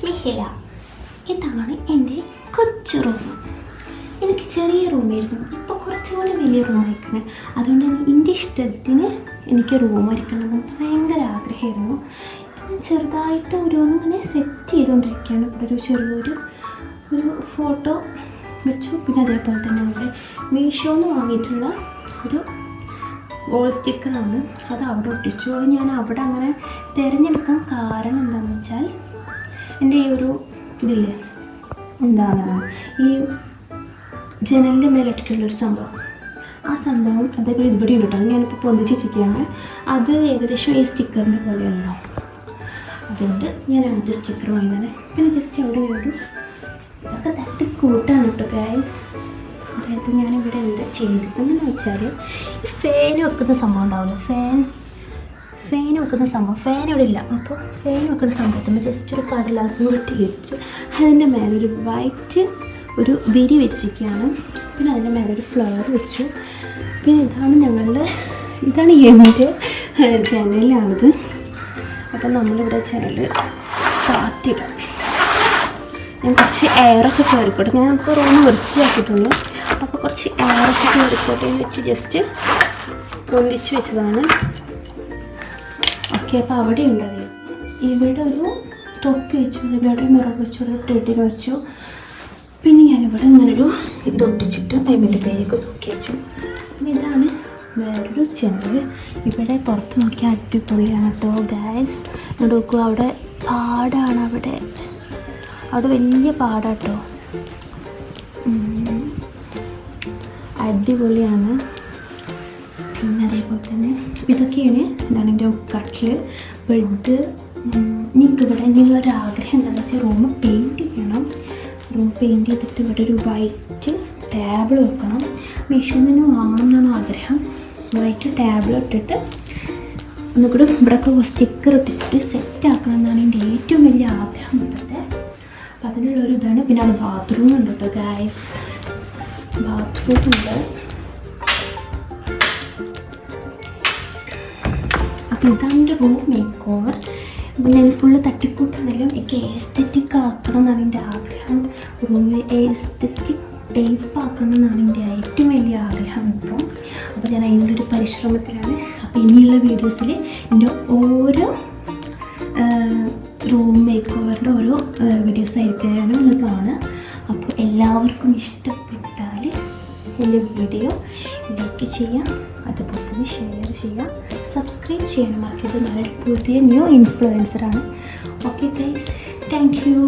മിഹില. ഇതാണ് എൻ്റെ കൊച്ചു റൂം. എനിക്ക് ചെറിയ റൂമായിരുന്നു, ഇപ്പോൾ കുറച്ചുകൂടി വലിയ റൂമായിരിക്കണം. അതുകൊണ്ട് തന്നെ എൻ്റെ ഇഷ്ടത്തിന് എനിക്ക് റൂം ഒരുക്കണമെന്ന് ഭയങ്കര ആഗ്രഹമായിരുന്നു. ഇപ്പം ചെറുതായിട്ട് ഓരോന്നിങ്ങനെ സെറ്റ് ചെയ്തുകൊണ്ടിരിക്കുകയാണ്. ഇവിടെ ഒരു ചെറിയൊരു ഫോട്ടോ വെച്ചു. പിന്നെ അതേപോലെ തന്നെ അവിടെ മീഷോന്ന് വാങ്ങിയിട്ടുള്ള ഒരു വോൾ സ്റ്റിക്കറാണ്, അത് അവിടെ ഒട്ടിച്ചു. അത് ഞാൻ അവിടെ അങ്ങനെ തിരഞ്ഞെടുക്കാൻ കാരണം എന്താണെന്ന് വെച്ചാൽ എൻ്റെ ഈ ഒരു ഇതില്ലേ, എന്താണ് ഈ ജനലിൻ്റെ മേലൊട്ടിക്കുള്ളൊരു സംഭവം, ആ സംഭവം അതേപോലെ ഇവിടെ ഉണ്ട് കേട്ടോ. ഞാനിപ്പോൾ പൊന്തിച്ച് വെച്ചിരിക്കുകയാണ്. അത് ഏകദേശം ഈ സ്റ്റിക്കറിൻ്റെ പോലെയാണല്ലോ. അതുകൊണ്ട് ഞാൻ അങ്ങനത്തെ സ്റ്റിക്കർ വാങ്ങിയത്. പിന്നെ ജസ്റ്റ് അവിടെ ഒരു ഇതൊക്കെ തട്ടിക്കൂട്ടാണ് കേട്ടോ ഗൈസ്. അതായത് ഞാനിവിടെ എന്താ ചെയ്തിട്ടെന്ന് വെച്ചാൽ ഈ ഫാൻ വെക്കുന്ന സംഭവം ഉണ്ടാവില്ല, ഫാൻ വെക്കുന്ന സംഭവം, ഫാൻ ഇവിടെ ഇല്ല. അപ്പോൾ ഫാൻ വെക്കുന്ന സംഭവത്തിൽ ജസ്റ്റ് ഒരു കടലാസും കൂടി ഇട്ട് അതിൻ്റെ മേലൊരു വൈറ്റ് ഒരു വിരി വെച്ചിരിക്കുകയാണ്. പിന്നെ അതിൻ്റെ മേലൊരു ഫ്ലവർ വെച്ചു. പിന്നെ ഇതാണ് എൻ്റെ ജനലാണിത്. അപ്പം നമ്മളിവിടെ ജനൽ താത്തിടാം. ഞാൻ കുറച്ച് എയറൊക്കെ കയറിക്കോട്ടെ. ഞാനിപ്പോൾ റൂം വൃത്തിയാക്കിയിട്ടുണ്ട്. അപ്പോൾ കുറച്ച് എയറൊക്കെ കയറിക്കോട്ടെ എന്ന് വെച്ച് ജസ്റ്റ് പൊന്തിച്ച് വെച്ചതാണ്. ഓക്കെ, അപ്പോൾ അവിടെ ഉണ്ടത്. ഇവിടെ ഒരു തൊപ്പി വെച്ചു, ഇവിടെ ഒരു മിറർ വെച്ചു, ഒരു ടെഡിന് വെച്ചു. പിന്നെ ഞാനിവിടെ ഇങ്ങനൊരു ഇത് ഒട്ടിച്ചിട്ട് അതിൻ്റെ പേരൊക്കെ നോക്കി വെച്ചു. പിന്നെ ഇതാണ് വേറൊരു ജനൽ. ഇവിടെ പുറത്ത് നോക്കിയാൽ അടിപൊളിയാണ് കേട്ടോ ഗൈസ്. നോക്കൂ, അവിടെ പാടാണ്, അവിടെ വലിയ പാടാട്ടോ, അടിപൊളിയാണ്. പിന്നെ അതേപോലെ തന്നെ ഇതൊക്കെയാണ്. ഇതാണ് എൻ്റെ കട്ടിൽ, ബെഡ്. എനിക്കുള്ളൊരാഗ്രഹം എന്താണെന്ന് വെച്ചാൽ റൂം പെയിൻറ്റ് ചെയ്യണം. റൂം പെയിൻറ്റ് ചെയ്തിട്ട് ഇവിടെ ഒരു വൈറ്റ് ടേബിൾ വെക്കണം. മീഷോയിൽ നിന്ന് വാങ്ങണം എന്നാണ് ആഗ്രഹം. വൈറ്റ് ടേബിൾ ഇട്ടിട്ട് ഒന്നുകൂടെ ഇവിടെ സ്റ്റിക്കർ ഇട്ടിട്ട് സെറ്റ് ആക്കണം എന്നാണ് എൻ്റെ ഏറ്റവും വലിയ ആഗ്രഹം ഇപ്പോഴത്തെ. അപ്പം അതിനുള്ളൊരു ഇതാണ്. പിന്നെ അത് ബാത്റൂം ഉണ്ട് കേട്ടോ ഗൈസ്, ബാത്റൂം ഉണ്ട്. അപ്പം ഇതാണ് എൻ്റെ റൂം മേക്ക് ഓവർ. പിന്നെ ഫുള്ള് തട്ടിക്കൂട്ടാണെങ്കിലും എനിക്ക് എസ്തെറ്റിക് ആക്കണം എന്നാണ് എൻ്റെ ആഗ്രഹം. റൂമിൽ എസ്തെറ്റിക് ടൈപ്പ് ആക്കണം എന്നാണ് എൻ്റെ ഏറ്റവും വലിയ ആഗ്രഹം ഇപ്പോൾ. അപ്പോൾ ഞാൻ അതിനുള്ളൊരു പരിശ്രമത്തിലാണ്. അപ്പോൾ ഇനിയുള്ള വീഡിയോസിൽ എൻ്റെ ഓരോ റൂം മേക്ക് ഓവറിൻ്റെ ഓരോ വീഡിയോസ് ആയിരിക്കാനാണ് നിങ്ങൾ കാണുക. അപ്പോൾ എല്ലാവർക്കും ഇഷ്ടപ്പെട്ടാൽ എൻ്റെ വീഡിയോ ലൈക്ക് ചെയ്യാം, അതുപോലെ തന്നെ ഷെയർ ചെയ്യാം, സബ്സ്ക്രൈബ് ചെയ്യാൻ മറക്കരുത്. നല്ലൊരു പുതിയ ന്യൂ ഇൻഫ്ലുവൻസറാണ്. Okay guys, thank U.